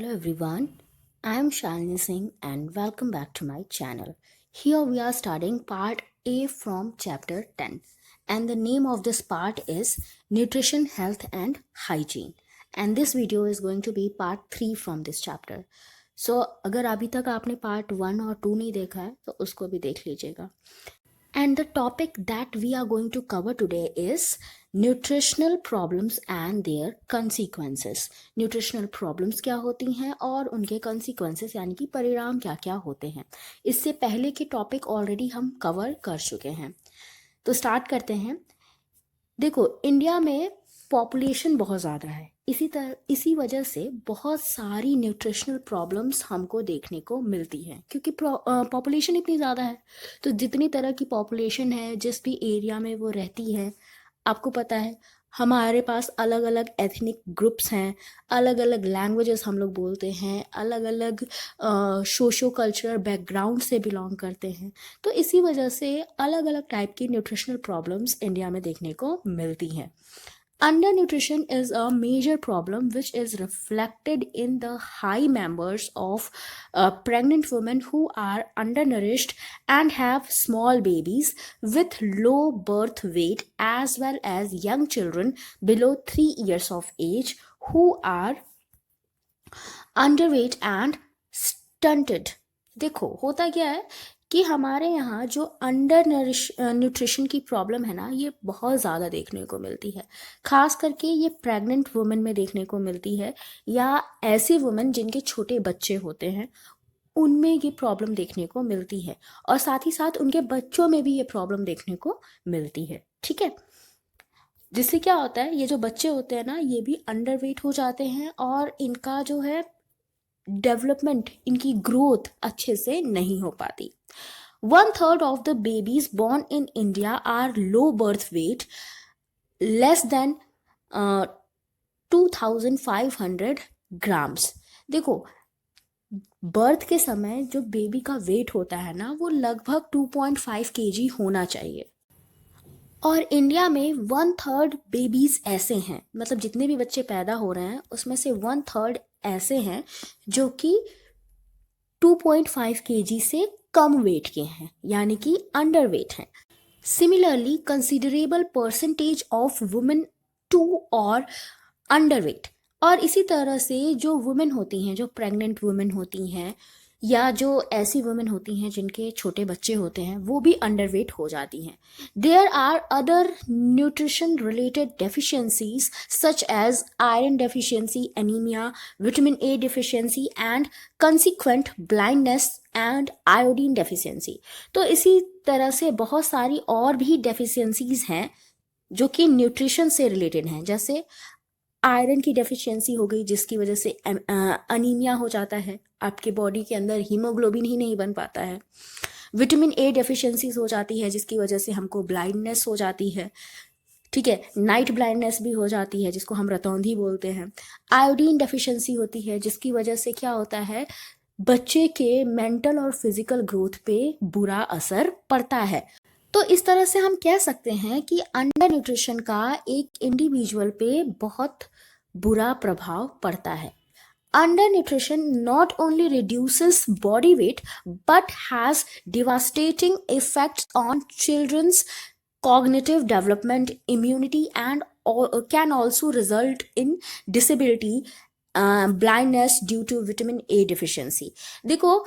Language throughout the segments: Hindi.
Hello everyone, I am Shalini Singh and welcome back to my channel. Here we are starting part A from chapter 10 and the name of this part is Nutrition, Health and Hygiene, and this video is going to be part 3 from this chapter. So अगर अभी तक आपने part 1 और 2 नहीं देखा है तो उसको भी देख लीजिएगा. And the topic that we are going to cover today is nutritional problems and their consequences. Nutritional problems क्या होती हैं और उनके consequences यानी कि परिणाम क्या क्या होते हैं. इससे पहले के टॉपिक ऑलरेडी हम कवर कर चुके हैं. तो स्टार्ट करते हैं. देखो, इंडिया में पॉपुलेशन बहुत ज़्यादा है, इसी वजह से बहुत सारी न्यूट्रिशनल प्रॉब्लम्स हमको देखने को मिलती हैं क्योंकि पॉपुलेशन इतनी ज़्यादा है. तो जितनी तरह की पॉपुलेशन है जिस भी एरिया में वो रहती है, आपको पता है हमारे पास अलग अलग एथनिक ग्रुप्स हैं, अलग अलग लैंग्वेजेस हम लोग बोलते हैं, अलग अलग सोशो कल्चरल बैकग्राउंड से बिलोंग करते हैं. तो इसी वजह से अलग अलग टाइप की न्यूट्रिशनल प्रॉब्लम्स इंडिया में देखने को मिलती हैं. Undernutrition is a major problem which is reflected in the high numbers of pregnant women who are undernourished and have small babies with low birth weight, as well as young children below 3 years of age who are underweight and stunted. देखो होता क्या है कि हमारे यहाँ जो अंडर न्यूट्रिशन की प्रॉब्लम है ना, ये बहुत ज़्यादा देखने को मिलती है. खास करके ये प्रेग्नेंट वुमेन में देखने को मिलती है, या ऐसी वुमेन जिनके छोटे बच्चे होते हैं उनमें ये प्रॉब्लम देखने को मिलती है, और साथ ही साथ उनके बच्चों में भी ये प्रॉब्लम देखने को मिलती है. ठीक है, जिससे क्या होता है, ये जो बच्चे होते हैं ना, ये भी अंडरवेट हो जाते हैं और इनका जो है डेवलपमेंट, इनकी ग्रोथ अच्छे से नहीं हो पाती. 1/3 of the babies born in India are low birth weight, less than 2500 grams. देखो, बर्थ के समय जो बेबी का वेट होता है ना, वो लगभग 2.5 kg होना चाहिए. और इंडिया में 1/3 बेबीज ऐसे हैं, मतलब जितने भी बच्चे पैदा हो रहे हैं उसमें से 1/3 ऐसे हैं जो कि 2.5 kg से कम वेट के हैं, यानी कि अंडर वेट हैं. Similarly considerable percentage of women too और अंडर वेट. और इसी तरह से जो वुमेन होती हैं, जो प्रेग्नेंट वुमेन होती हैं, या जो ऐसी वुमेन होती हैं जिनके छोटे बच्चे होते हैं, वो भी अंडरवेट हो जाती हैं. There are other nutrition related deficiencies such as iron deficiency, anaemia, vitamin A deficiency and consequent blindness and iodine deficiency. तो इसी तरह से बहुत सारी और भी डेफिशिएंसीज हैं जो कि न्यूट्रिशन से रिलेटेड हैं. जैसे आयरन की डेफिशिएंसी हो गई, जिसकी वजह से अनीमिया हो जाता है, आपके बॉडी के अंदर हीमोग्लोबिन ही नहीं बन पाता है. विटामिन ए डेफिशिएंसीज हो जाती है जिसकी वजह से हमको ब्लाइंडनेस हो जाती है. ठीक है, नाइट ब्लाइंडनेस भी हो जाती है जिसको हम रतौंधी बोलते हैं. आयोडीन डेफिशिएंसी होती है जिसकी वजह से क्या होता है, बच्चे के मेंटल और फिजिकल ग्रोथ पे बुरा असर पड़ता है. तो इस तरह से हम कह सकते हैं कि अंडर न्यूट्रिशन का एक इंडिविजुअल पे बहुत बुरा प्रभाव पड़ता है. Under nutrition not only reduces body weight but has devastating effects on children's cognitive development, immunity, and can also result in disability, blindness due to vitamin A deficiency. देखो,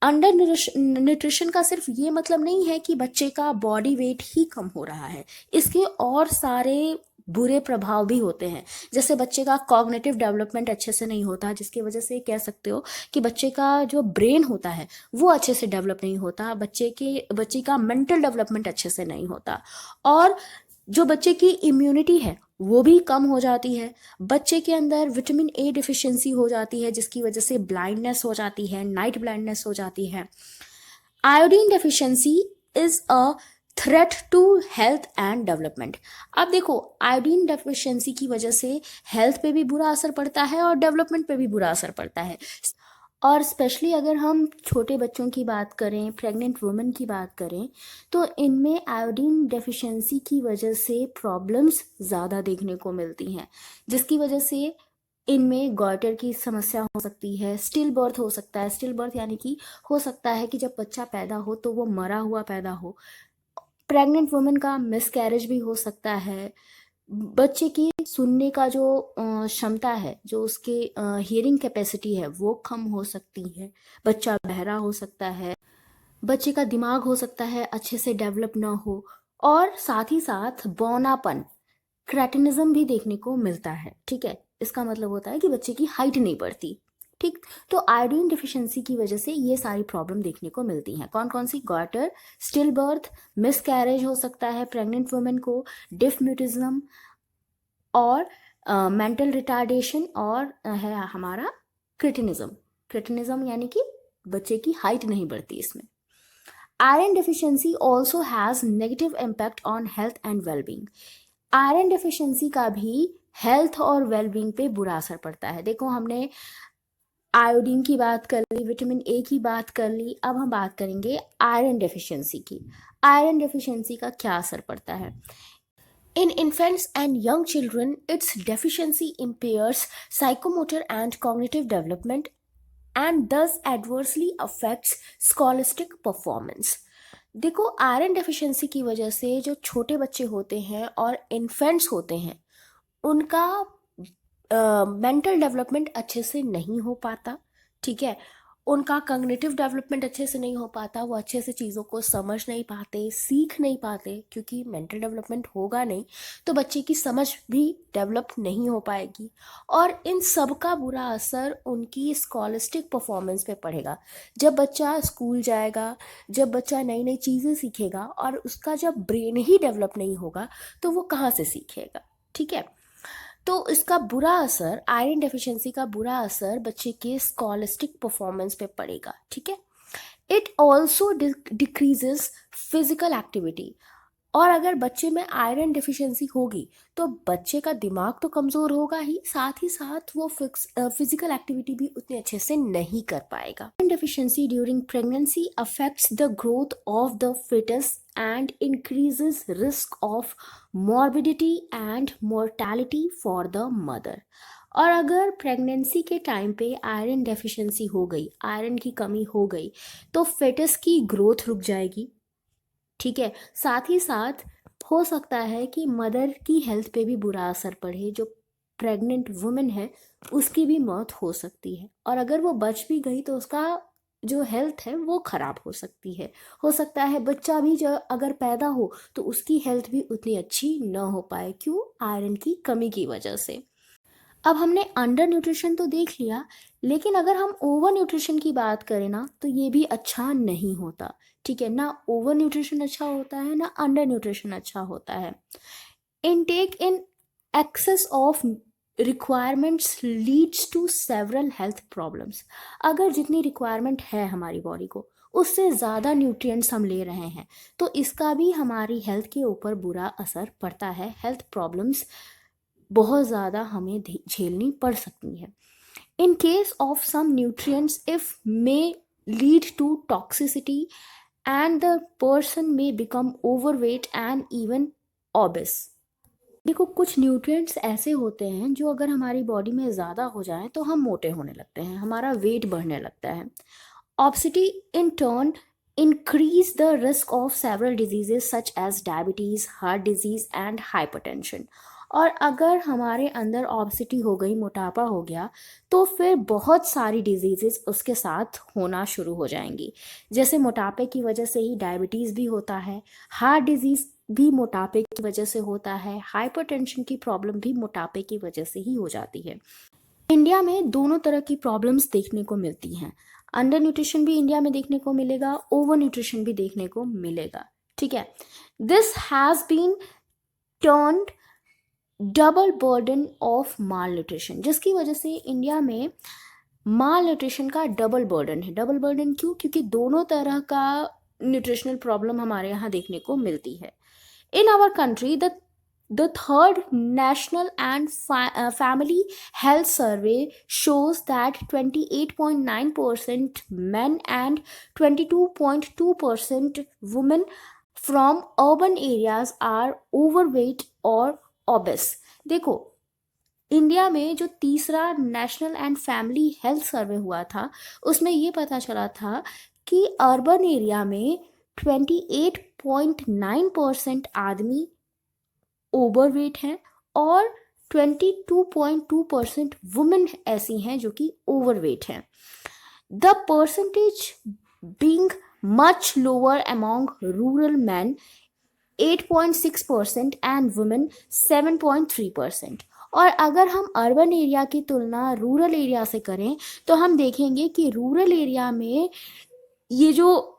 अंडर न्यूट्रिशन का सिर्फ ये मतलब नहीं है कि बच्चे का बॉडी वेट ही कम हो रहा है, इसके और सारे बुरे प्रभाव भी होते हैं. जैसे बच्चे का कॉग्निटिव डेवलपमेंट अच्छे से नहीं होता, जिसकी वजह से कह सकते हो कि बच्चे का जो ब्रेन होता है वो अच्छे से डेवलप नहीं होता, बच्चे का मेंटल डेवलपमेंट अच्छे से नहीं होता, और जो बच्चे की इम्यूनिटी है वो भी कम हो जाती है. बच्चे के अंदर विटामिन ए डिफिशियंसी हो जाती है जिसकी वजह से ब्लाइंडनेस हो जाती है, नाइट ब्लाइंडनेस हो जाती है. Iodine deficiency is a threat to health and development. अब देखो, आयोडीन डेफिशिएंसी की वजह से हेल्थ पे भी बुरा असर पड़ता है और डेवलपमेंट पे भी बुरा असर पड़ता है. और स्पेशली अगर हम छोटे बच्चों की बात करें, प्रेग्नेंट वुमेन की बात करें, तो इनमें आयोडीन डेफिशिएंसी की वजह से प्रॉब्लम्स ज़्यादा देखने को मिलती हैं, जिसकी वजह से इनमें गॉइटर की समस्या हो सकती है, स्टिल बर्थ हो सकता है। स्टिल बर्थ यानी कि हो सकता है कि जब बच्चा पैदा हो तो वो मरा हुआ पैदा हो। प्रेग्नेंट वुमेन का मिसकैरेज भी हो सकता है। बच्चे की सुनने का जो क्षमता है, जो उसके हियरिंग कैपेसिटी है, वो कम हो सकती है। बच्चा बहरा हो सकता है। बच्चे का दिमाग हो सकता है अच्छे से डेवलप ना हो। और साथ ही साथ बौनापन, क्रेटिनिज्म भी देखने को मिलता है। ठीक है, इसका मतलब होता है कि बच्चे की हाइट नहीं बढ़ती। ठीक, तो आयोडीन डिफिशिएंसी की वजह से ये सारी प्रॉब्लम देखने को मिलती हैं। कौन कौन सी? गॉइटर, स्टिल बर्थ, मिसकैरेज हो सकता है प्रेग्नेंट वुमेन को, डिफ म्यूटिज्म, और मेंटल रिटार्डेशन, और है हमारा क्रिटिनिज्म। क्रिटिनिज्म यानी कि बच्चे की हाइट नहीं बढ़ती इसमें। Iron deficiency also has negative impact on health and wellbeing. Iron deficiency का भी हेल्थ और वेलबींग पे बुरा असर पड़ता है। देखो, हमने आयोडीन की बात कर ली, विटामिन ए की बात कर ली, अब हम बात करेंगे आयरन डेफिशिएंसी की। आयरन डेफिशिएंसी का क्या असर पड़ता है? In infants and young children, its deficiency impairs psychomotor and cognitive development and thus adversely affects scholastic performance. देखो, आयरन डेफिशिएंसी की वजह से जो छोटे बच्चे होते हैं और इन्फेंट्स होते हैं, उनका मेंटल डेवलपमेंट अच्छे से नहीं हो पाता। ठीक है, उनका कॉग्निटिव डेवलपमेंट अच्छे से नहीं हो पाता। वो अच्छे से चीज़ों को समझ नहीं पाते, सीख नहीं पाते, क्योंकि मेंटल डेवलपमेंट होगा नहीं तो बच्चे की समझ भी डेवलप नहीं हो पाएगी। और इन सब का बुरा असर उनकी स्कॉलिस्टिक परफॉर्मेंस पे पड़ेगा। जब बच्चा स्कूल जाएगा, जब बच्चा नई नई चीज़ें सीखेगा और उसका जब ब्रेन ही डेवलप नहीं होगा तो वो कहाँ से सीखेगा? ठीक है, तो इसका बुरा असर, आयरन डेफिशिएंसी का बुरा असर बच्चे के स्कॉलिस्टिक परफॉर्मेंस पे पड़ेगा। ठीक है, it also decreases physical activity. और अगर बच्चे में आयरन डिफिशिएंसी होगी तो बच्चे का दिमाग तो कमज़ोर होगा ही साथ वो फिजिकल एक्टिविटी भी उतने अच्छे से नहीं कर पाएगा। Iron deficiency during pregnancy affects the growth of the foetus and increases risk of morbidity and mortality for the mother। और अगर प्रेगनेंसी के टाइम पे आयरन डेफिशिएंसी हो गई, आयरन की कमी हो गई, तो फेटस की ग्रोथ रुक जाएगी। ठीक है, साथ ही साथ हो सकता है कि मदर की हेल्थ पे भी बुरा असर पड़े। जो प्रेग्नेंट वुमेन है उसकी भी मौत हो सकती है, और अगर वो बच भी गई तो उसका जो हेल्थ है वो खराब हो सकती है। हो सकता है बच्चा भी जो अगर पैदा हो तो उसकी हेल्थ भी उतनी अच्छी न हो पाए। क्यों? आयरन की कमी की वजह से। अब हमने अंडर न्यूट्रिशन तो देख लिया, लेकिन अगर हम ओवर न्यूट्रिशन की बात करें ना तो ये भी अच्छा नहीं होता। ठीक है, ना ओवर न्यूट्रिशन अच्छा होता है, ना अंडर न्यूट्रिशन अच्छा होता है। Intake in excess of requirements leads to several health problems. अगर जितनी रिक्वायरमेंट है हमारी बॉडी को उससे ज़्यादा न्यूट्रिएंट्स हम ले रहे हैं तो इसका भी हमारी हेल्थ के ऊपर बुरा असर पड़ता है। हेल्थ प्रॉब्लम्स बहुत ज़्यादा हमें झेलनी पड़ सकती है। In case of some nutrients if may lead to toxicity and the person may become overweight and even obese. देखो, कुछ न्यूट्रिएंट्स ऐसे होते हैं जो अगर हमारी बॉडी में ज़्यादा हो जाए तो हम मोटे होने लगते हैं, हमारा वेट बढ़ने लगता है। Obesity in turn increase the risk of several diseases such as diabetes, heart disease and hypertension। और अगर हमारे अंदर ओबेसिटी हो गई, मोटापा हो गया, तो फिर बहुत सारी डिजीजेस उसके साथ होना शुरू हो जाएंगी। जैसे मोटापे की वजह से ही डायबिटीज़ भी होता है, हार्ट डिजीज़ भी मोटापे की वजह से होता है, हाइपरटेंशन की प्रॉब्लम भी मोटापे की वजह से ही हो जाती है। इंडिया में दोनों तरह की प्रॉब्लम्स देखने को मिलती हैं। अंडर न्यूट्रिशन भी इंडिया में देखने को मिलेगा, ओवर न्यूट्रिशन भी देखने को मिलेगा। ठीक है, this has been turned double burden of malnutrition, जिसकी वजह से इंडिया में माल न्यूट्रिशन का डबल बर्डन है। डबल बर्डन क्यों? क्योंकि दोनों तरह का न्यूट्रिशनल प्रॉब्लम हमारे यहाँ देखने को मिलती है। In our country, the third National and Family Health Survey shows that 28.9% men and 22.2% women from urban areas are overweight or obese। देखो, इंडिया में जो तीसरा national and family health survey हुआ था, उसमें ये पता चला था कि अर्बन एरिया में 28.9% आदमी ओवरवेट हैं और 22.2% वुमेन ऐसी हैं जो कि ओवरवेट हैं। The percentage being much lower among rural man 8.6% and women 7.3%। और अगर हम अर्बन एरिया की तुलना रूरल एरिया से करें तो हम देखेंगे कि रूरल एरिया में ये जो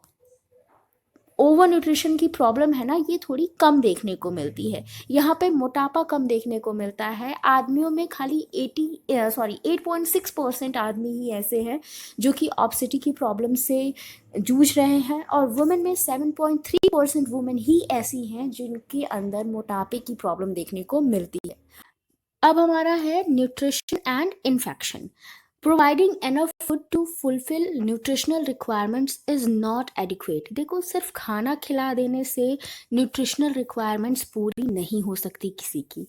ओवर न्यूट्रिशन की प्रॉब्लम है ना, ये थोड़ी कम देखने को मिलती है। यहाँ पे मोटापा कम देखने को मिलता है। आदमियों में खाली 8.6% आदमी ही ऐसे हैं जो कि ऑब्सिटी की प्रॉब्लम से जूझ रहे हैं, और वुमेन में 7.3% वुमेन ही ऐसी हैं जिनके अंदर मोटापे की प्रॉब्लम देखने को मिलती है। अब हमारा है nutrition and infection. Providing enough food to fulfil nutritional requirements is not adequate. देखो, सिर्फ खाना खिला देने से न्यूट्रिशनल रिक्वायरमेंट्स पूरी नहीं हो सकती किसी की।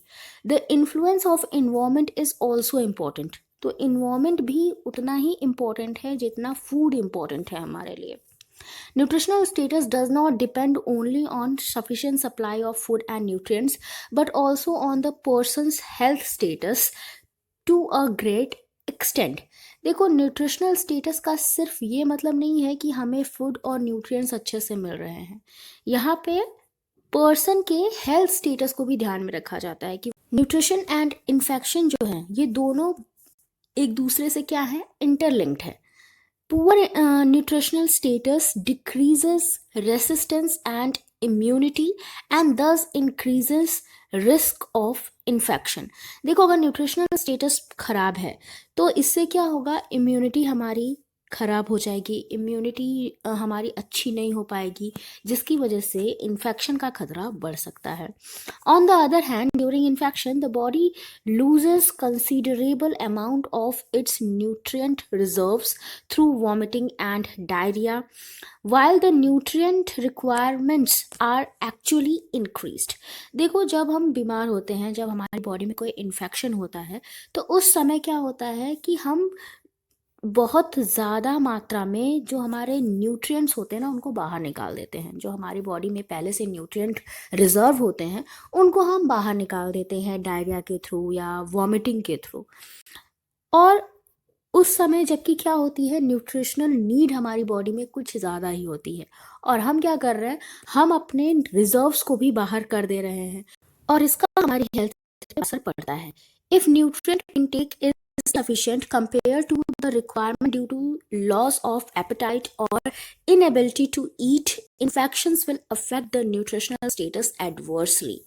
The influence of environment is also important. तो इन्वायरमेंट भी उतना ही इम्पॉर्टेंट है जितना फूड इम्पॉर्टेंट है हमारे लिए। Nutritional status does not depend only on sufficient supply of food and nutrients, but also on the person's health status to a great extent. देखो, न्यूट्रिशनल स्टेटस का सिर्फ ये मतलब नहीं है कि हमें फूड और न्यूट्रिएंट्स अच्छे से मिल रहे हैं। यहाँ पे पर्सन के हेल्थ स्टेटस को भी ध्यान में रखा जाता है कि न्यूट्रिशन एंड इन्फेक्शन जो है ये दोनों एक दूसरे से क्या है, इंटरलिंक्ड है। Poor nutritional status decreases resistance and immunity and thus increases risk of infection। देखो, अगर न्यूट्रिशनल स्टेटस खराब है तो इससे क्या होगा, इम्यूनिटी हमारी खराब हो जाएगी, इम्यूनिटी हमारी अच्छी नहीं हो पाएगी, जिसकी वजह से इन्फेक्शन का खतरा बढ़ सकता है। On the other hand, during infection the body loses considerable amount of its nutrient reserves through vomiting and diarrhea, while the nutrient requirements are actually increased। देखो, जब हम बीमार होते हैं, जब हमारी बॉडी में कोई इन्फेक्शन होता है, तो उस समय क्या होता है कि हम बहुत ज़्यादा मात्रा में जो हमारे न्यूट्रिएंट्स होते हैं ना, उनको बाहर निकाल देते हैं। जो हमारी बॉडी में पहले से न्यूट्रिएंट रिजर्व होते हैं उनको हम बाहर निकाल देते हैं डायरिया के थ्रू या वॉमिटिंग के थ्रू। और उस समय जबकि क्या होती है, न्यूट्रिशनल नीड हमारी बॉडी में कुछ ज़्यादा ही होती है, और हम क्या कर रहे हैं, हम अपने रिजर्व्स को भी बाहर कर दे रहे हैं, और इसका हमारी हेल्थ पे असर पड़ता है। If nutrient intake is sufficient compared to the requirement due to loss of appetite or inability to eat, infections will affect the nutritional status adversely।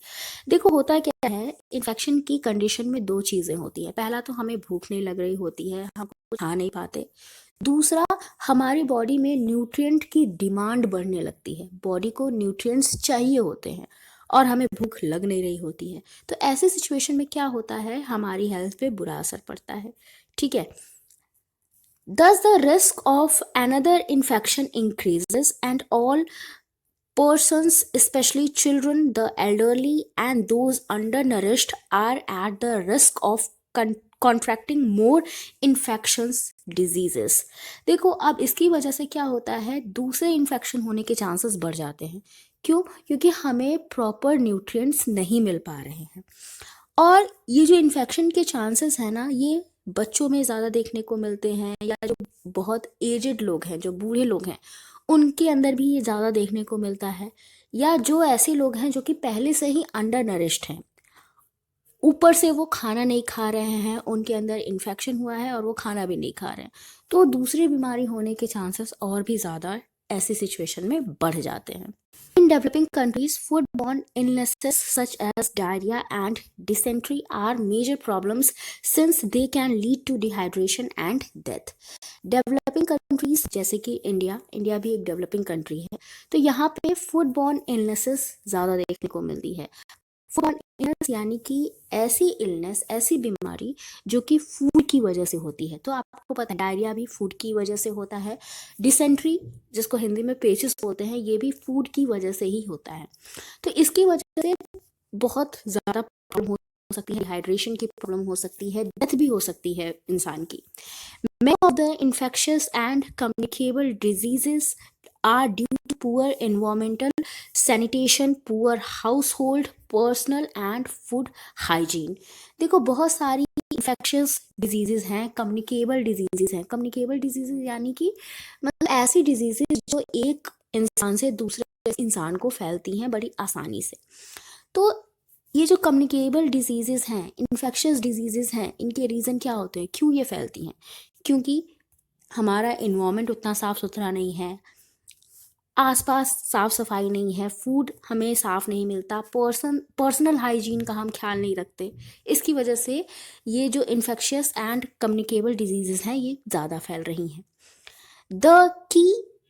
देखो, होता क्या है, इन्फेक्शन की कंडीशन में दो चीज़ें होती हैं। पहला तो हमें भूख नहीं लग रही होती है, हम कुछ खा नहीं पाते। दूसरा, हमारी बॉडी में न्यूट्रिएंट की डिमांड बढ़ने लगती है, बॉडी को न्यूट्रिएंट्स चाहिए होते हैं और हमें भूख लग नहीं रही होती है। तो ऐसे सिचुएशन में क्या होता है, हमारी हेल्थ पे बुरा असर पड़ता है। ठीक है। Thus the risk of another infection increases and all persons, especially children, the elderly and those undernourished are at the risk of contracting more infections diseases। देखो, अब इसकी वजह से क्या होता है, दूसरे इन्फेक्शन होने के चांसेस बढ़ जाते हैं। क्यों? क्योंकि हमें प्रॉपर न्यूट्रिएंट्स नहीं मिल पा रहे हैं। और ये जो इन्फेक्शन के चांसेस हैं ना, ये बच्चों में ज़्यादा देखने को मिलते हैं, या जो बहुत एजेड लोग हैं, जो बूढ़े लोग हैं, उनके अंदर भी ये ज़्यादा देखने को मिलता है, या जो ऐसे लोग हैं जो कि पहले से ही अंडर नरिश्ड हैं, ऊपर से वो खाना नहीं खा रहे हैं, उनके अंदर इन्फेक्शन हुआ है और वो खाना भी नहीं खा रहे हैं, तो दूसरी बीमारी होने के चांसेस और भी ज़्यादा ऐसी सिचुएशन में बढ़ जाते हैं। In developing countries, foodborne illnesses such as diarrhea and dysentery are major problems since they can lead to dehydration and death। Developing countries जैसे कि इंडिया भी एक डेवलपिंग कंट्री है, तो यहाँ पे फूडबॉर्न इलनेसेस ज़्यादा देखने को मिलती है। फूडबॉर्न इलनेस यानी कि ऐसी इलनेस, ऐसी बीमारी जो कि फूड की वजह से होती है। तो आपको पता है, डायरिया भी फूड की वजह से होता है, डिसेंट्री जिसको हिंदी में पेचिस बोलते हैं, ये भी फूड की वजह से ही होता है। तो इसकी वजह से बहुत ज़्यादा प्रॉब्लम हो सकती है, डिहाइड्रेशन की प्रॉब्लम हो सकती है, डेथ भी हो सकती है इंसान की। Many of the infectious and communicable diseases are due to poor environmental sanitation, poor household, personal and food hygiene. देखो बहुत सारी infectious diseases हैं, communicable diseases हैं। communicable diseases यानी कि मतलब ऐसी diseases जो एक इंसान से दूसरे इंसान को फैलती हैं बड़ी आसानी से। तो ये जो कम्युनिकेबल डिजीजेस हैं, इन्फेक्शियस डिजीजेस हैं, इनके रीज़न क्या होते हैं, क्यों ये फैलती हैं? क्योंकि हमारा इन्वायरमेंट उतना साफ़ सुथरा नहीं है, आसपास साफ सफाई नहीं है, फूड हमें साफ नहीं मिलता, पर्सनल हाइजीन का हम ख्याल नहीं रखते। इसकी वजह से ये जो इन्फेक्शियस एंड कम्युनिकेबल डिजीजेस हैं ये ज़्यादा फैल रही हैं। The key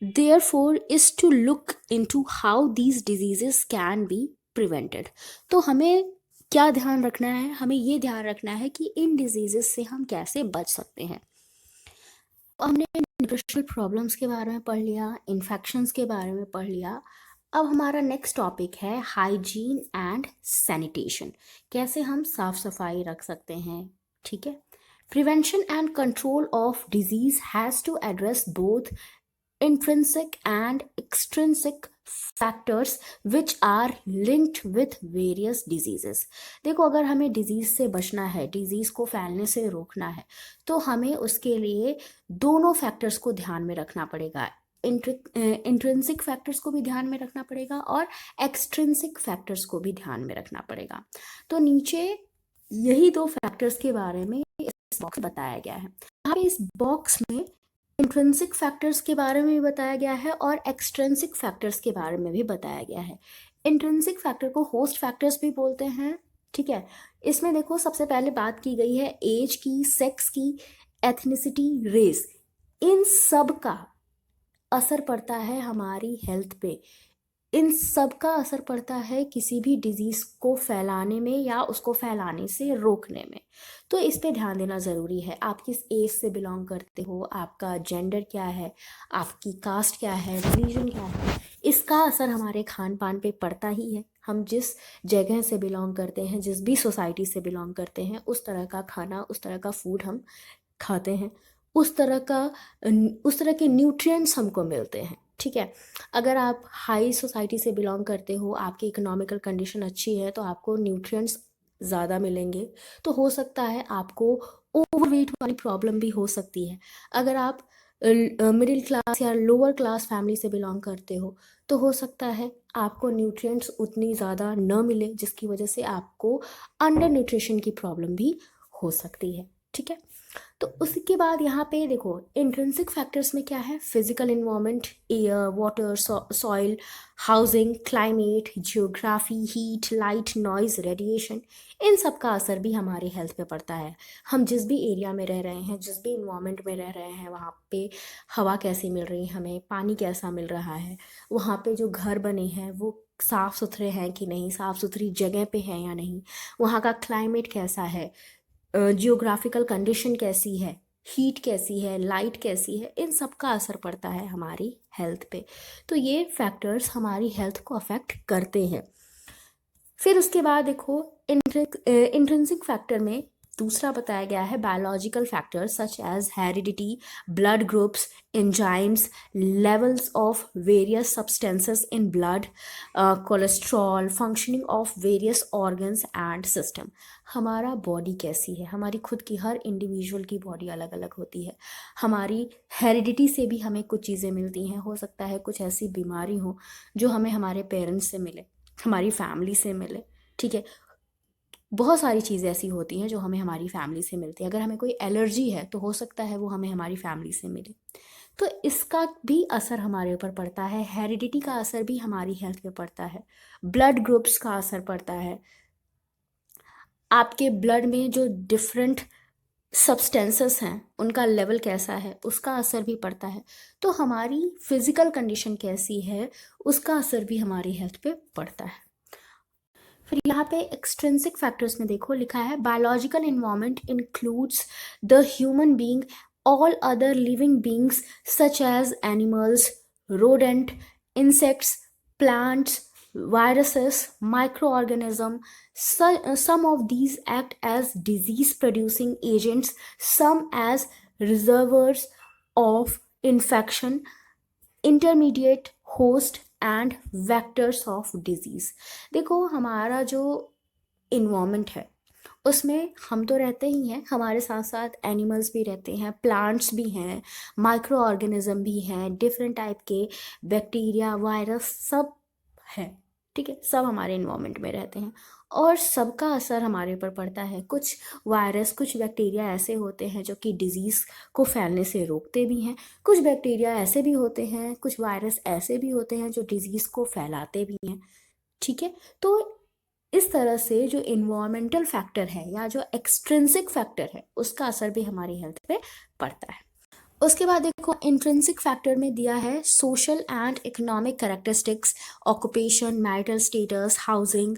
therefore is to look into how these diseases can be prevented। तो हमें क्या ध्यान रखना है? हमें ये ध्यान रखना है कि इन डिजीजेस से हम कैसे बच सकते हैं। हमने न्यूट्रिशनल प्रॉब्लम्स के बारे में पढ़ लिया, इन्फेक्शंस के बारे में पढ़ लिया। अब हमारा नेक्स्ट टॉपिक है हाइजीन एंड सैनिटेशन, कैसे हम साफ सफाई रख सकते हैं। ठीक है, prevention and control of disease has to address both intrinsic and extrinsic factors which are linked with various diseases। देखो अगर हमें डिजीज से बचना है, डिजीज को फैलने से रोकना है, तो हमें उसके लिए दोनों फैक्टर्स को ध्यान में रखना पड़ेगा। इंट्रिंसिक फैक्टर्स को भी ध्यान में रखना पड़ेगा और एक्सट्रिंसिक फैक्टर्स को भी ध्यान में रखना पड़ेगा। तो नीचे यही दो फैक्टर्स के बारे में इस बॉक्स में बताया गया है। यहाँ पे इस बॉक्स में इंट्रिंसिक फैक्टर्स के बारे में भी बताया गया है और एक्सट्रिंसिक फैक्टर्स के बारे में भी बताया गया है। इंट्रिंसिक फैक्टर को होस्ट फैक्टर्स भी बोलते हैं। ठीक है, इसमें देखो सबसे पहले बात की गई है एज की, सेक्स की, एथनिसिटी, रेस, इन सब का असर पड़ता है हमारी हेल्थ पे। इन सब का असर पड़ता है किसी भी डिजीज़ को फैलाने में या उसको फैलाने से रोकने में। तो इस पे ध्यान देना ज़रूरी है। आप किस एज से बिलोंग करते हो, आपका जेंडर क्या है, आपकी कास्ट क्या है, रिलीजन क्या है, इसका असर हमारे खान पान पे पड़ता ही है। हम जिस जगह से बिलोंग करते हैं, जिस भी सोसाइटी से बिलोंग करते हैं, उस तरह का खाना, उस तरह का फूड हम खाते हैं, उस तरह के न्यूट्रिएंट्स हमको मिलते हैं। ठीक है, अगर आप हाई सोसाइटी से बिलोंग करते हो, आपकी इकोनॉमिकल कंडीशन अच्छी है, तो आपको न्यूट्रिएंट्स ज़्यादा मिलेंगे। तो हो सकता है आपको ओवरवेट वाली प्रॉब्लम भी हो सकती है। अगर आप मिडिल क्लास या लोअर क्लास फैमिली से बिलोंग करते हो, तो हो सकता है आपको न्यूट्रिएंट्स उतनी ज़्यादा न मिले, जिसकी वजह से आपको अंडर न्यूट्रिशन की प्रॉब्लम भी हो सकती है। ठीक है, तो उसके बाद यहाँ पे देखो इंट्रिंसिक फैक्टर्स में क्या है, physical environment, air, water, soil, housing, climate, geography, heat, light, noise, radiation, इन सब का असर भी हमारी हेल्थ पे पड़ता है। हम जिस भी एरिया में रह रहे हैं, जिस भी इन्वायरमेंट में रह रहे हैं, वहाँ पे हवा कैसी मिल रही है हमें, पानी कैसा मिल रहा है, वहाँ पे जो घर बने हैं वो साफ़ सुथरे हैं कि नहीं, साफ़ सुथरी जगह पे हैं या नहीं, वहाँ का क्लाइमेट कैसा है, जियोग्राफिकल कंडीशन कैसी है, हीट कैसी है, लाइट कैसी है, इन सब का असर पड़ता है हमारी हेल्थ पे। तो ये फैक्टर्स हमारी हेल्थ को अफेक्ट करते हैं। फिर उसके बाद देखो इंट्रिंसिक फैक्टर में दूसरा बताया गया है biological factors such as heredity, blood groups, enzymes, levels of various substances in blood, cholesterol, functioning of various organs and system. हमारा बॉडी कैसी है, हमारी खुद की हर इंडिविजुअल की बॉडी अलग अलग होती है। हमारी हेरिडिटी से भी हमें कुछ चीज़ें मिलती हैं। हो सकता है कुछ ऐसी बीमारी हो जो हमें हमारे पेरेंट्स से मिले, हमारी फैमिली से मिले। ठीक है, बहुत सारी चीज़ें ऐसी होती हैं जो हमें हमारी फैमिली से मिलती है। अगर हमें कोई एलर्जी है तो हो सकता है वो हमें हमारी फैमिली से मिले। तो इसका भी असर हमारे ऊपर पड़ता है। हेरिडिटी का असर भी हमारी हेल्थ पे पड़ता है। ब्लड ग्रुप्स का असर पड़ता है। आपके ब्लड में जो डिफरेंट सब्सटेंसेस हैं उनका लेवल कैसा है, उसका असर भी पड़ता है। तो हमारी फिजिकल कंडीशन कैसी है, उसका असर भी हमारी हेल्थ पे पड़ता है। फिर यहाँ पे एक्सट्रिंसिक फैक्टर्स में देखो लिखा है biological environment includes the human being, all other living beings such as animals, rodent, insects, plants, viruses, microorganism. Some of these act as disease producing agents, some as reservoirs of infection, intermediate host and vectors of disease. देखो हमारा जो इन्वायरमेंट है उसमें हम तो रहते ही हैं, हमारे साथ साथ एनिमल्स भी रहते हैं, प्लांट्स भी हैं, माइक्रो ऑर्गेनिज्म भी हैं, डिफरेंट टाइप के बैक्टीरिया, वायरस सब है। ठीक है, सब हमारे इन्वायरमेंट में रहते हैं और सबका असर हमारे ऊपर पड़ता है। कुछ वायरस, कुछ बैक्टीरिया ऐसे होते हैं जो कि डिजीज़ को फैलने से रोकते भी हैं, कुछ बैक्टीरिया ऐसे भी होते हैं, कुछ वायरस ऐसे भी होते हैं जो डिजीज़ को फैलाते भी हैं। ठीक है, तो इस तरह से जो इन्वायरमेंटल फैक्टर है या जो एक्सट्रिंसिक फैक्टर है उसका असर भी हमारी हेल्थ पे पड़ता है। उसके बाद देखो इंट्रिंसिक फैक्टर में दिया है social and economic characteristics, occupation, marital status, housing,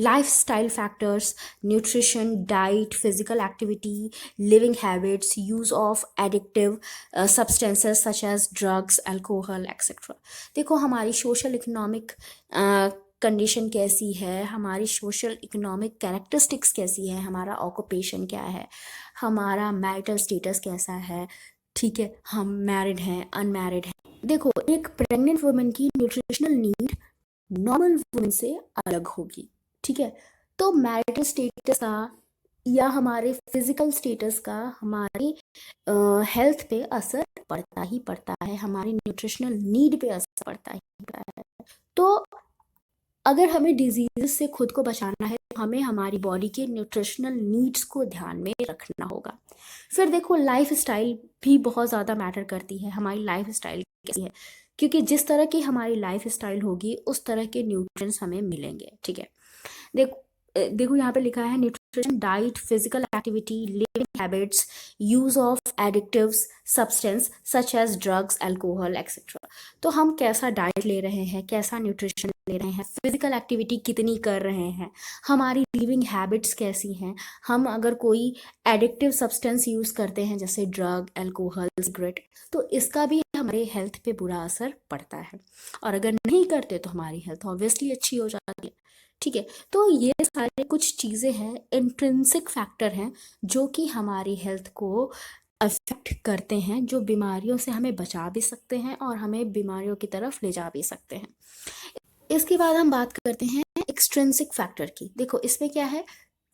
lifestyle factors, nutrition, diet, physical activity, living habits, use of addictive substances such as drugs, alcohol etcetera. देखो हमारी सोशल इकोनॉमिक कंडीशन कैसी है, हमारी सोशल इकोनॉमिक कैरेक्टरिस्टिक्स कैसी है, हमारा ऑक्यूपेशन क्या है, हमारा मैरिटल स्टेटस कैसा है, ठीक है, हम मैरिड हैं, अनमैरिड हैं। देखो एक प्रेग्नेंट वुमेन की न्यूट्रिशनल नीड नॉर्मल वुमेन से अलग होगी। ठीक है, तो मैरिटल स्टेटस का या हमारे फिजिकल स्टेटस का हमारी हेल्थ पे असर पड़ता ही पड़ता है, हमारी न्यूट्रिशनल नीड पे असर पड़ता ही पड़ता है। तो अगर हमें डिजीज से खुद को बचाना है तो हमें हमारी बॉडी के न्यूट्रिशनल नीड्स को ध्यान में रखना होगा। फिर देखो लाइफ स्टाइल भी बहुत ज़्यादा मैटर करती है, हमारी लाइफ स्टाइल कैसी है, क्योंकि जिस तरह की हमारी लाइफ स्टाइल होगी उस तरह के न्यूट्रिएंट्स हमें मिलेंगे। ठीक है, देखो देखो यहाँ पे लिखा है nutrition, diet, physical activity, living habits, use of addictives substance such as drugs, alcohol etcetera. तो हम कैसा डाइट ले रहे हैं, कैसा न्यूट्रिशन ले रहे हैं, फिजिकल एक्टिविटी कितनी कर रहे हैं, हमारी लिविंग हैबिट्स कैसी हैं, हम अगर कोई एडिक्टिव सब्सटेंस यूज करते हैं जैसे ड्रग, अल्कोहल, सिगरेट, तो इसका भी हमारे हेल्थ पे बुरा असर पड़ता है। और अगर नहीं करते तो हमारी हेल्थ ऑब्वियसली अच्छी हो जाती है। ठीक है, तो ये सारे कुछ चीज़ें हैं, इंट्रिंसिक फैक्टर हैं जो कि हमारी हेल्थ को अफेक्ट करते हैं, जो बीमारियों से हमें बचा भी सकते हैं और हमें बीमारियों की तरफ ले जा भी सकते हैं। इसके बाद हम बात करते हैं एक्सट्रिंसिक फैक्टर की। देखो इसमें क्या है,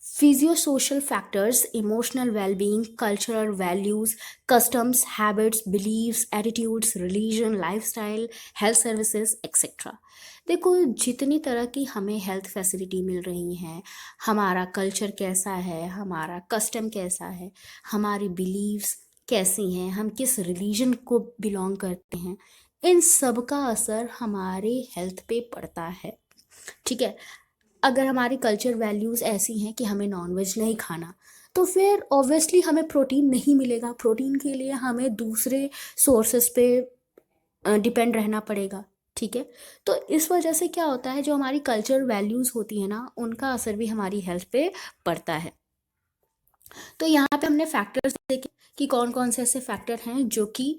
physio social factors, emotional wellbeing, cultural values, customs, habits, beliefs, attitudes, religion, lifestyle, health services etcetera. देखो जितनी तरह की हमें हेल्थ फैसिलिटी मिल रही हैं, हमारा कल्चर कैसा है, हमारा कस्टम कैसा है, हमारी बिलीव्स कैसी हैं, हम किस रिलीजन को बिलोंग करते हैं, इन सब का असर हमारे हेल्थ पे पड़ता है। ठीक है, अगर हमारी कल्चर वैल्यूज़ ऐसी हैं कि हमें नॉनवेज नहीं खाना, तो फिर ऑब्वियसली हमें प्रोटीन नहीं मिलेगा, प्रोटीन के लिए हमें दूसरे सोर्सेस पे डिपेंड रहना पड़ेगा। ठीक है, तो इस वजह से क्या होता है, जो हमारी कल्चर वैल्यूज़ होती है ना, उनका असर भी हमारी हेल्थ पे पड़ता है। तो यहाँ पे हमने फैक्टर्स देखे कि कौन कौन से ऐसे फैक्टर हैं जो कि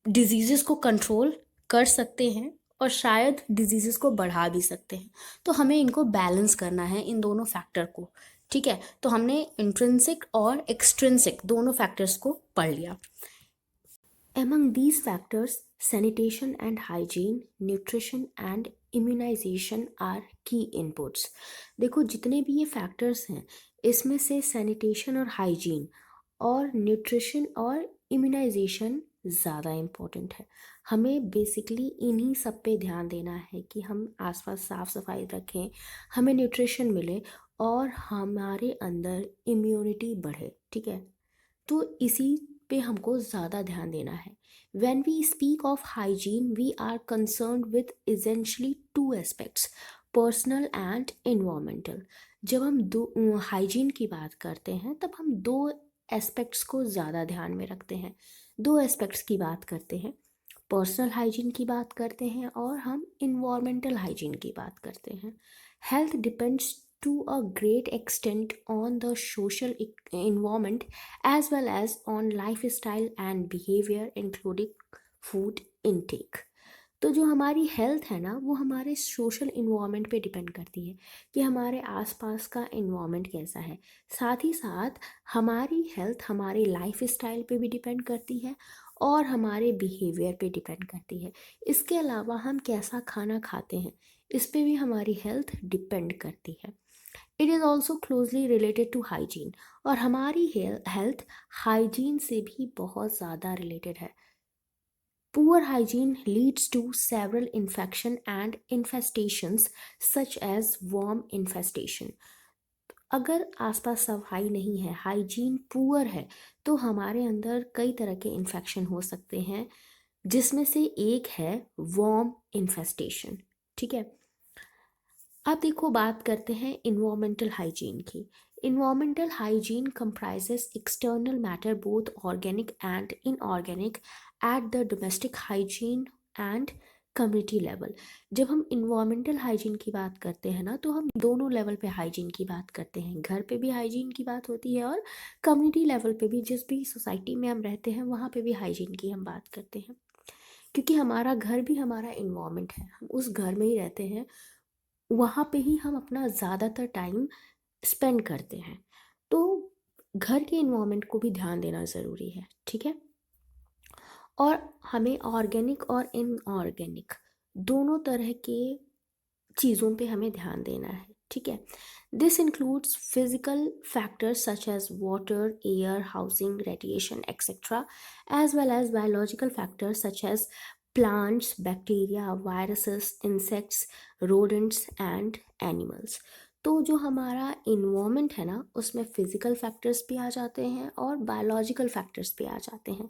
डिजीज़ेस को कंट्रोल कर सकते हैं और शायद डिजीज़ेस को बढ़ा भी सकते हैं। तो हमें इनको बैलेंस करना है, इन दोनों फैक्टर को। ठीक है, तो हमने इंट्रिंसिक और एक्सट्रिंसिक दोनों फैक्टर्स को पढ़ लिया। Among these factors, sanitation and hygiene, nutrition and immunization are key inputs. देखो जितने भी ये फैक्टर्स हैं इसमें से सैनिटेशन और हाइजीन और न्यूट्रिशन और इम्यूनाइजेशन ज़्यादा इम्पोर्टेंट है। हमें बेसिकली इन्हीं सब पे ध्यान देना है कि हम आसपास साफ़ सफाई रखें, हमें न्यूट्रिशन मिले और हमारे अंदर इम्यूनिटी बढ़े। ठीक है, तो इसी पे हमको ज़्यादा ध्यान देना है। When we speak of hygiene, we are concerned with essentially two aspects, personal and environmental. जब हम दो हाइजीन की बात करते हैं तब हम दो एस्पेक्ट्स को ज़्यादा ध्यान में रखते हैं, दो एस्पेक्ट्स की बात करते हैं, पर्सनल हाइजीन की बात करते हैं और हम इन्वायरमेंटल हाइजीन की बात करते हैं। Health depends to a great extent on the social environment as well as on lifestyle and behavior including food intake. तो जो हमारी हेल्थ है ना वो हमारे सोशल इन्वायरमेंट पे डिपेंड करती है कि हमारे आसपास का इन्वायरमेंट कैसा है। साथ ही साथ हमारी हेल्थ हमारे लाइफ स्टाइल पे भी डिपेंड करती है और हमारे बिहेवियर पे डिपेंड करती है। इसके अलावा हम कैसा खाना खाते हैं इस पे भी हमारी हेल्थ डिपेंड करती है। It is also closely related to hygiene, और हमारी हेल्थ हाइजीन से भी बहुत ज़्यादा रिलेटेड है। Poor hygiene leads to several infection and infestations such as worm infestation. अगर आसपास सफाई नहीं है, हाइजीन पुअर है, तो हमारे अंदर कई तरह के इन्फेक्शन हो सकते हैं, जिसमें से एक है वर्म इन्फेस्टेशन। ठीक है, अब देखो बात करते हैं इन्वायरमेंटल हाइजीन की। Environmental hygiene comprises external matter both organic and inorganic at the domestic hygiene and community level. जब हम इन्वायरमेंटल हाइजीन की बात करते हैं ना तो हम दोनों लेवल पे हाइजीन की बात करते हैं। घर पे भी हाइजीन की बात होती है और कम्युनिटी लेवल पे भी, जिस भी सोसाइटी में हम रहते हैं वहाँ पे भी हाइजीन की हम बात करते हैं। क्योंकि हमारा घर भी हमारा इन्वायरमेंट है, हम उस घर में ही रहते हैं, वहाँ पे ही हम अपना ज़्यादातर टाइम स्पेंड करते हैं। तो घर के इन्वायरमेंट को भी ध्यान देना ज़रूरी है। ठीक है, और हमें ऑर्गेनिक और इनऑर्गेनिक दोनों तरह के चीज़ों पे हमें ध्यान देना है। ठीक है, this includes physical factors such as water, air, housing, radiation etcetera, as well as biological factors such as plants, bacteria, viruses, insects, rodents and animals. तो जो हमारा इन्वायरमेंट है ना उसमें फिजिकल फैक्टर्स भी आ जाते हैं और बायोलॉजिकल फैक्टर्स भी आ जाते हैं।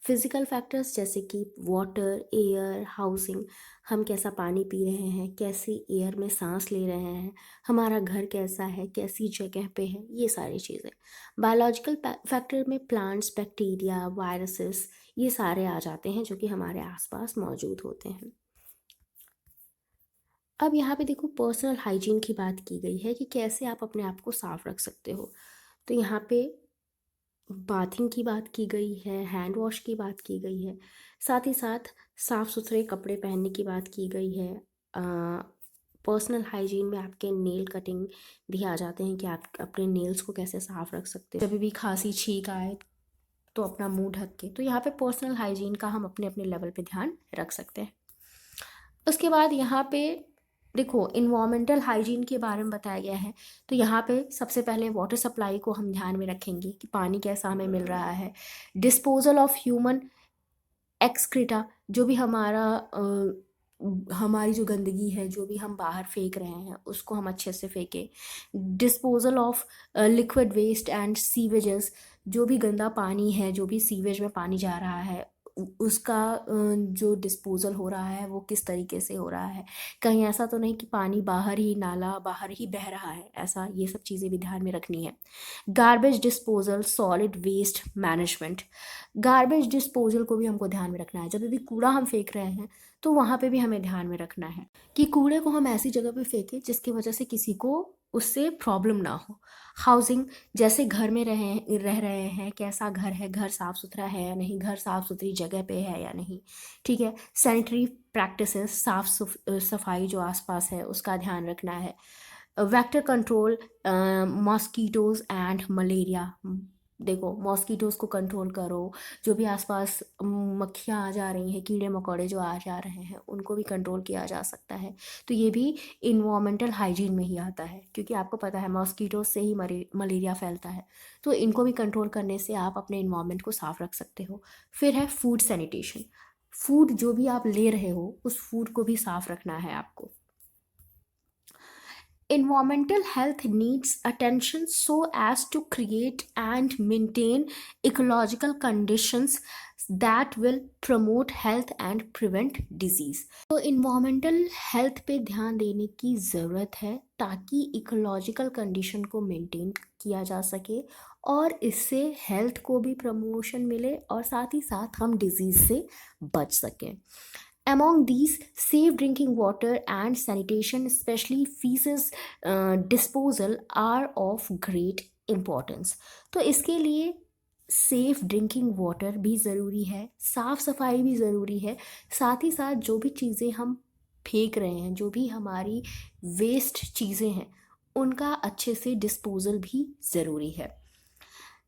फिजिकल फैक्टर्स जैसे कि वाटर, एयर, हाउसिंग, हम कैसा पानी पी रहे हैं, कैसी एयर में सांस ले रहे हैं, हमारा घर कैसा है, कैसी जगह पे है, ये सारी चीज़ें। बायोलॉजिकल फैक्टर में प्लांट्स, बैक्टीरिया, वायरसेस, ये सारे आ जाते हैं जो कि हमारे आसपास मौजूद होते हैं। अब यहाँ पे देखो पर्सनल हाइजीन की बात की गई है कि कैसे आप अपने आप को साफ रख सकते हो। तो यहाँ पे बाथिंग की बात की गई है, हैंड वॉश की बात की गई है, साथ ही साथ साफ़ सुथरे कपड़े पहनने की बात की गई है। पर्सनल हाइजीन में आपके नेल कटिंग भी आ जाते हैं कि आप अपने नेल्स को कैसे साफ रख सकते हो। जब भी खांसी छींक आए तो अपना मुंह ढक के, तो यहाँ पे पर्सनल हाइजीन का हम अपने अपने लेवल पे ध्यान रख सकते हैं। उसके बाद यहाँ पे देखो इन्वामेंटल हाइजीन के बारे में बताया गया है। तो यहाँ पे सबसे पहले वाटर सप्लाई को हम ध्यान में रखेंगे कि पानी कैसा हमें मिल रहा है। डिस्पोजल ऑफ ह्यूमन एक्सक्रीटा, जो भी हमारी जो गंदगी है, जो भी हम बाहर फेंक रहे हैं उसको हम अच्छे से फेंकें। Disposal of liquid waste and sewages, जो भी गंदा पानी है, जो भी सीवेज में पानी जा रहा है उसका जो डिस्पोजल हो रहा है वो किस तरीके से हो रहा है। कहीं ऐसा तो नहीं कि पानी बाहर ही, नाला बाहर ही बह रहा है, ऐसा, ये सब चीज़ें भी ध्यान में रखनी है। Garbage disposal, solid waste management, garbage disposal को भी हमको ध्यान में रखना है। जब भी कूड़ा हम फेंक रहे हैं तो वहाँ पे भी हमें ध्यान में रखना है कि कूड़े को हम ऐसी जगह पे फेंकें जिसकी वजह से किसी को उससे प्रॉब्लम ना हो। हाउसिंग, जैसे घर में रह रहे हैं, कैसा घर है, घर साफ़ सुथरा है या नहीं, घर साफ़ सुथरी जगह पे है या नहीं। ठीक है, सैनिटरी प्रैक्टिसेस, सफाई जो आसपास है उसका ध्यान रखना है। Vector control, mosquitoes and malaria, देखो मॉस्कीटोज को कंट्रोल करो। जो भी आसपास मक्खियाँ आ जा रही हैं, कीड़े मकोड़े जो आ जा रहे हैं उनको भी कंट्रोल किया जा सकता है। तो ये भी इन्वामेंटल हाइजीन में ही आता है, क्योंकि आपको पता है मॉस्कीटोज से ही मलेरिया फैलता है। तो इनको भी कंट्रोल करने से आप अपने इन्वायरमेंट को साफ रख सकते हो। फिर है फूड सैनिटेशन, फूड जो भी आप ले रहे हो उस फूड को भी साफ रखना है आपको। Environmental health needs attention so as to create and maintain ecological conditions that will promote health and prevent disease। तो environmental health पे ध्यान देने की ज़रूरत है ताकि इकोलॉजिकल कंडीशन को मेंटेन किया जा सके और इससे हेल्थ को भी प्रमोशन मिले और साथ ही साथ हम डिजीज़ से बच सकें। Among these, safe drinking water and sanitation, especially feces disposal, are of great importance। तो इसके लिए सेफ ड्रिंकिंग वाटर भी ज़रूरी है, साफ़ सफाई भी ज़रूरी है, साथ ही साथ जो भी चीज़ें हम फेंक रहे हैं, जो भी हमारी वेस्ट चीज़ें हैं, उनका अच्छे से डिस्पोजल भी ज़रूरी है।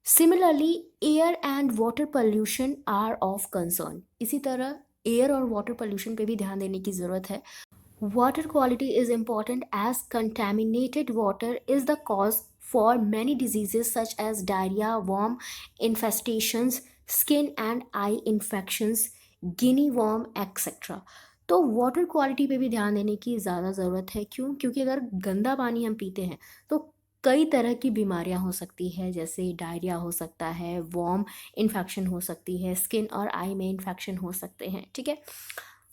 Similarly air and water pollution are of concern. इसी तरह एयर और वाटर पोल्यूशन पे भी ध्यान देने की ज़रूरत है। Water quality is important as contaminated water is the cause for many diseases such as diarrhea, worm infestations, skin and eye infections, guinea worm, etc. तो वाटर क्वालिटी पे भी ध्यान देने की ज़्यादा ज़रूरत है। क्यों? क्योंकि अगर गंदा पानी हम पीते हैं तो कई तरह की बीमारियां हो सकती है, जैसे डायरिया हो सकता है, वॉर्म इन्फेक्शन हो सकती है, स्किन और आई में इन्फेक्शन हो सकते हैं। ठीक है।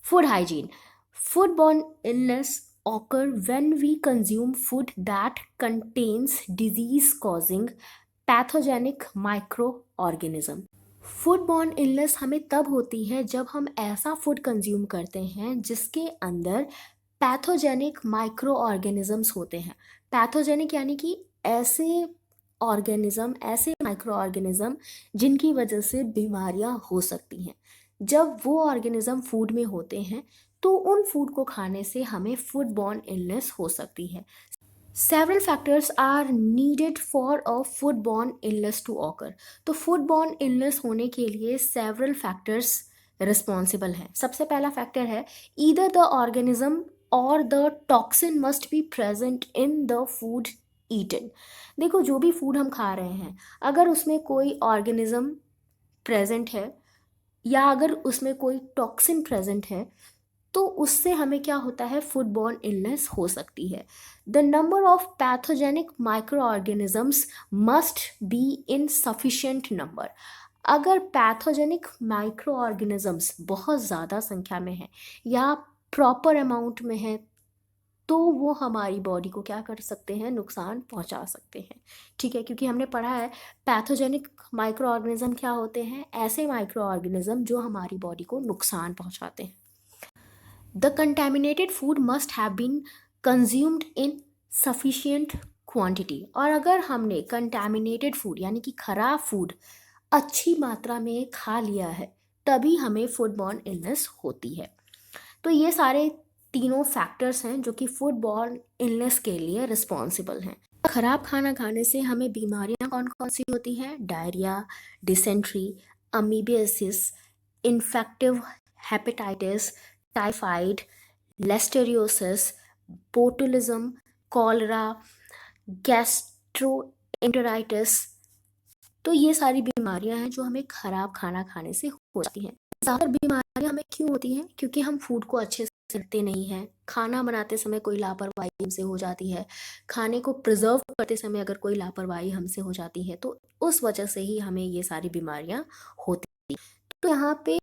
Food hygiene. Foodborne illness occur when we consume food that contains disease-causing pathogenic microorganism. Foodborne illness हमें तब होती है जब हम ऐसा फूड कंज्यूम करते हैं जिसके अंदर पैथोजेनिक माइक्रो ऑर्गेनिजम्स होते हैं। पैथोजेनिक यानी कि ऐसे ऑर्गेनिज्म, ऐसे माइक्रो ऑर्गेनिज्म जिनकी वजह से बीमारियां हो सकती हैं। जब वो ऑर्गेनिज्म फूड में होते हैं तो उन फूड को खाने से हमें फूडबॉर्न इलनेस हो सकती है। Several factors are needed for a foodborne illness to occur. तो foodborne illness होने के लिए several factors responsible हैं। सबसे पहला फैक्टर है either the organism or the toxin must be present in the food eaten. देखो, जो भी फूड हम खा रहे हैं, अगर उसमें कोई ऑर्गेनिज्म प्रेजेंट है या अगर उसमें कोई टॉक्सिन प्रेजेंट है तो उससे हमें क्या होता है, फूडबॉर्न इलनेस हो सकती है। The number of pathogenic micro organisms must be in sufficient number. अगर पैथोजेनिक माइक्रो ऑर्गेनिजम्स बहुत ज़्यादा संख्या में है या प्रॉपर अमाउंट में है तो वो हमारी बॉडी को क्या कर सकते हैं, नुकसान पहुंचा सकते हैं। ठीक है, क्योंकि हमने पढ़ा है पैथोजेनिक माइक्रो ऑर्गेनिज्म क्या होते हैं, ऐसे माइक्रो ऑर्गेनिज्म जो हमारी बॉडी को नुकसान पहुंचाते हैं। The contaminated food must have been consumed in sufficient quantity। और अगर हमने contaminated food यानी कि खराब फूड अच्छी मात्रा में खा लिया है तभी हमें फूडबॉर्न इलनेस होती है। तो ये सारे तीनों फैक्टर्स हैं जो कि फूडबॉर्न इलनेस के लिए रिस्पॉन्सिबल हैं। खराब खाना खाने से हमें बीमारियां कौन कौन सी होती हैं? Diarrhoea, dysentery, amoebiasis, infective hepatitis, typhoid, listeriosis, botulism, cholera, gastroenteritis. तो ये सारी बीमारियां हैं जो हमें खराब खाना खाने से हो जाती हैं। ज़्यादातर बीमारियां हमें क्यों होती हैं? क्योंकि हम फूड को अच्छे से रखते नहीं हैं, खाना बनाते समय कोई लापरवाही हमसे हो जाती है, खाने को प्रिजर्व करते समय अगर कोई लापरवाही हमसे हो जाती है तो उस वजह से ही हमें ये सारी बीमारियां होती हैं। तो यहाँ पे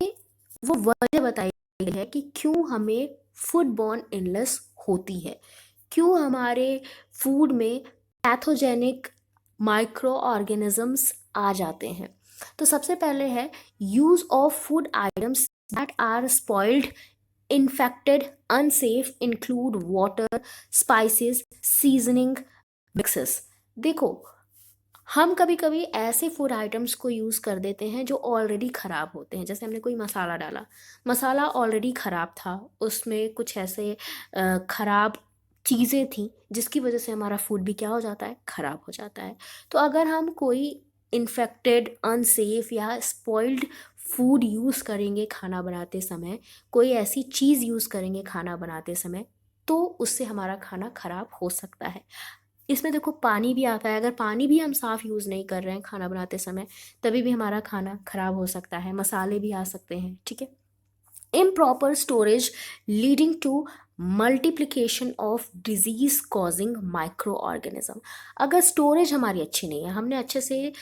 वो वजह बताई गई है कि क्यों हमें फूडबॉर्न इलनेस होती है, क्यों हमारे फूड में पैथोजेनिक माइक्रो ऑर्गेनिजम्स आ जाते हैं। तो सबसे पहले है use of food items that are spoiled, infected, unsafe include water, spices, seasoning mixes. देखो, हम कभी कभी ऐसे फूड आइटम्स को यूज़ कर देते हैं जो ऑलरेडी ख़राब होते हैं। जैसे हमने कोई मसाला डाला, मसाला ऑलरेडी ख़राब था, उसमें कुछ ऐसे ख़राब चीज़ें थी जिसकी वजह से हमारा फूड भी क्या हो जाता है, ख़राब हो जाता है। तो अगर हम कोई इन्फेक्टेड, अनसेफ या स्पॉइल्ड फूड यूज़ करेंगे खाना बनाते समय, कोई ऐसी चीज़ यूज़ करेंगे खाना बनाते समय, तो उससे हमारा खाना ख़राब हो सकता है। इसमें देखो पानी भी आता है, अगर पानी भी हम साफ़ यूज़ नहीं कर रहे हैं खाना बनाते समय तभी भी हमारा खाना ख़राब हो सकता है, मसाले भी आ सकते हैं। ठीक है। Improper storage leading to multiplication of disease causing microorganism. अगर स्टोरेज हमारी अच्छी नहीं है, हमने अच्छे से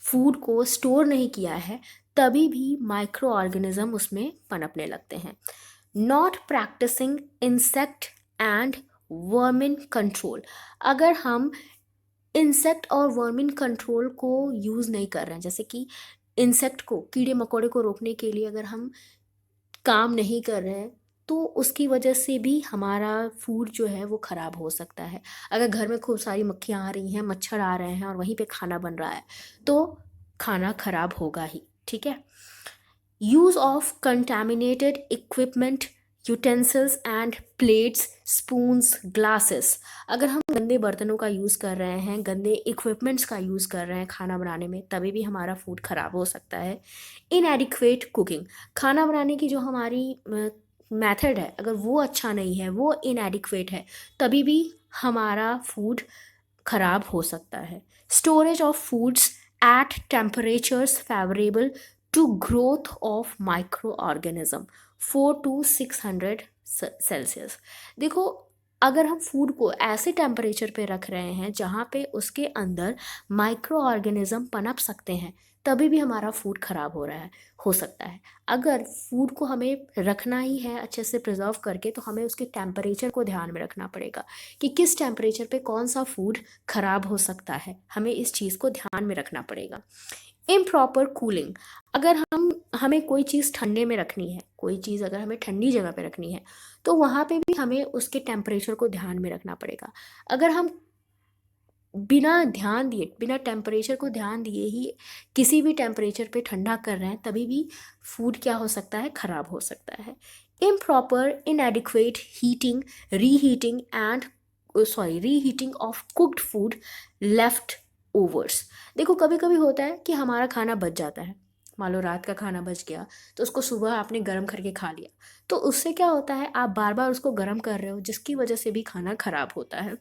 फूड को स्टोर नहीं किया है, तभी भी माइक्रो ऑर्गेनिज्म उसमें पनपने लगते हैं। Not practicing insect and vermin control. अगर हम इंसेक्ट और वर्मिन कंट्रोल को यूज़ नहीं कर रहे हैं, जैसे कि इंसेक्ट को, कीड़े मकोड़े को रोकने के लिए अगर हम काम नहीं कर रहे हैं तो उसकी वजह से भी हमारा फूड जो है वो ख़राब हो सकता है। अगर घर में खूब सारी मक्खियाँ आ रही हैं, मच्छर आ रहे हैं और वहीं पे खाना बन रहा है तो खाना खराब होगा ही, ठीक है। Use of contaminated equipment, utensils and plates, spoons, glasses. अगर हम गंदे बर्तनों का यूज़ कर रहे हैं, गंदे इक्विपमेंट्स का यूज़ कर रहे हैं खाना बनाने में, तभी भी हमारा फूड खराब हो सकता है। इनएडिक्वेट कुकिंग, खाना बनाने की जो हमारी मेथड है, अगर वो अच्छा नहीं है, वो इनएडिक्वेट है, तभी भी हमारा फूड खराब हो सकता है। Storage of foods at temperatures favourable to growth of microorganism, 400 to 600 Celsius. देखो, अगर हम फूड को ऐसे टेम्परेचर पे रख रहे हैं जहाँ पे उसके अंदर माइक्रो ऑर्गेनिज्म पनप सकते हैं, तभी भी हमारा फूड खराब हो सकता है। अगर फूड को हमें रखना ही है अच्छे से प्रिजर्व करके, तो हमें उसके टेम्परेचर को ध्यान में रखना पड़ेगा कि किस टेम्परेचर पे कौन सा फूड खराब हो सकता है, हमें इस चीज़ को ध्यान में रखना पड़ेगा। इम्प्रॉपर कूलिंग, अगर हमें कोई चीज़ ठंडे में रखनी है, कोई चीज़ अगर हमें ठंडी जगह पे रखनी है, तो वहाँ पे भी हमें उसके टेम्परेचर को ध्यान में रखना पड़ेगा। अगर हम बिना ध्यान दिए, बिना टेम्परेचर को ध्यान दिए ही किसी भी टेम्परेचर पे ठंडा कर रहे हैं, तभी भी फूड क्या हो सकता है, खराब हो सकता है। Improper इनएडिक्वेट heating, reheating and reheating of cooked food left overs. देखो, कभी कभी होता है कि हमारा खाना बच जाता है, मान लो रात का खाना बच गया, तो उसको सुबह आपने गर्म करके खा लिया, तो उससे क्या होता है, आप बार बार उसको गर्म कर रहे हो, जिसकी वजह से भी खाना खराब होता है।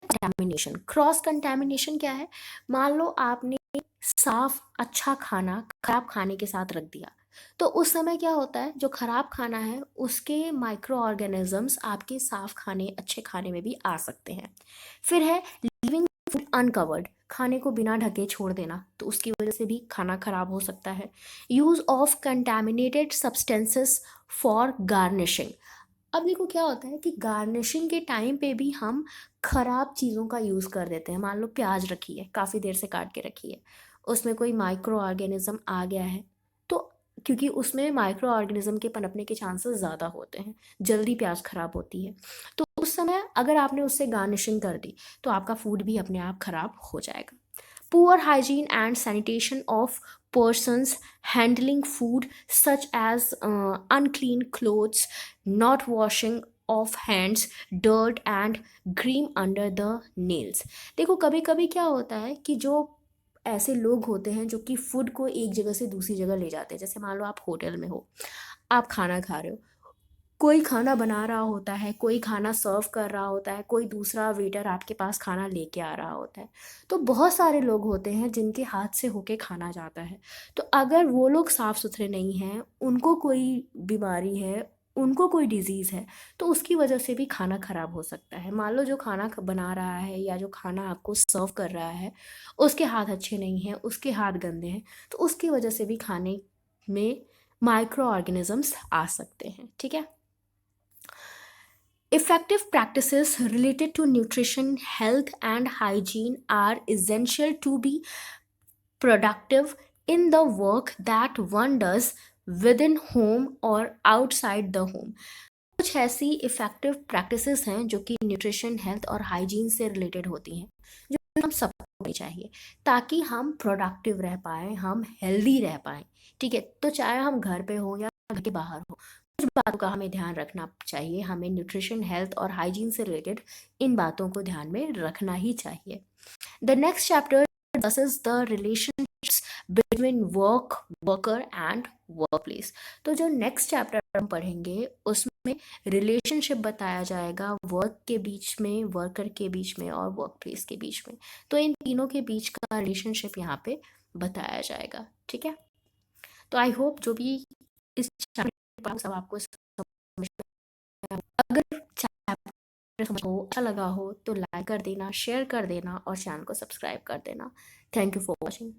कंटेमिनेशन, क्रॉस कंटेमिनेशन क्या है, मान लो आपने साफ अच्छा खाना खराब खाने के साथ रख दिया, तो उस समय क्या होता है, जो खराब खाना है उसके माइक्रो ऑर्गेनिजम्स आपके साफ खाने अच्छे खाने में भी आ सकते हैं। फिर है लीविंग फूड अनकवर्ड, खाने को बिना ढके छोड़ देना, तो उसकी वजह से भी खाना खराब हो सकता है। Use of contaminated substances for garnishing, अब देखो क्या होता है कि गार्निशिंग के टाइम पे भी हम खराब चीज़ों का यूज़ कर देते हैं। मान लो प्याज रखी है, काफ़ी देर से काट के रखी है, उसमें कोई माइक्रो ऑर्गेनिज्म आ गया है, तो क्योंकि उसमें माइक्रो ऑर्गेनिज्म के पनपने के चांसेस ज़्यादा होते हैं, जल्दी प्याज खराब होती है, तो उस समय अगर आपने उससे गार्निशिंग कर दी, तो आपका फूड भी अपने आप खराब हो जाएगा। Poor hygiene and sanitation of persons handling food, such as unclean clothes, not washing of hands, dirt and grime under the nails। देखो, कभी कभी क्या होता है कि जो ऐसे लोग होते हैं जो कि फूड को एक जगह से दूसरी जगह ले जाते हैं, जैसे मान लो आप होटल में हो, आप खाना खा रहे हो, कोई खाना बना रहा होता है, कोई खाना सर्व कर रहा होता है, कोई दूसरा वेटर आपके पास खाना लेके आ रहा होता है, तो बहुत सारे लोग होते हैं जिनके हाथ से होके खाना जाता है। तो अगर वो लोग साफ सुथरे नहीं हैं, उनको कोई बीमारी है, उनको कोई डिजीज़ है, तो उसकी वजह से भी खाना खराब हो सकता है। मान लो जो खाना बना रहा है या जो खाना आपको सर्व कर रहा है, उसके हाथ अच्छे नहीं हैं, उसके हाथ गंदे हैं, तो उसकी वजह से भी खाने में माइक्रो ऑर्गेनिजम्स आ सकते हैं, ठीक है। Effective practices related to nutrition, health, and hygiene are essential to be productive in the work that one does within home or outside the home। कुछ ऐसी इफ़ेक्टिव प्रैक्टिसेस हैं जो कि न्यूट्रिशन, हेल्थ और हाइजीन से रिलेटेड होती हैं, जो हम सबको होनी चाहिए, ताकि हम प्रोडक्टिव रह पाएँ, हम हेल्दी रह पाएँ, ठीक है। तो चाहे हम घर पे हो या घर के बाहर हो, कुछ बातों का हमें ध्यान रखना चाहिए, हमें न्यूट्रिशन, हेल्थ और हाइजीन से रिलेटेड इन बातों को ध्यान में रखना ही चाहिए। The next chapter discusses the relationships between worker and workplace. तो जो नेक्स्ट चैप्टर हम पढ़ेंगे उसमें रिलेशनशिप बताया जाएगा, वर्क के बीच में, वर्कर के बीच में और वर्क प्लेस के बीच में। तो इन तीनों के बीच का रिलेशनशिप यहाँ पे बताया जाएगा, ठीक है। तो आई होप जो भी इस चैप्टर सब आपको समझ में आया। अगर चैप्टर समझ हो, अच्छा लगा हो, तो लाइक कर देना, शेयर कर देना और चैनल को सब्सक्राइब कर देना। Thank you for watching.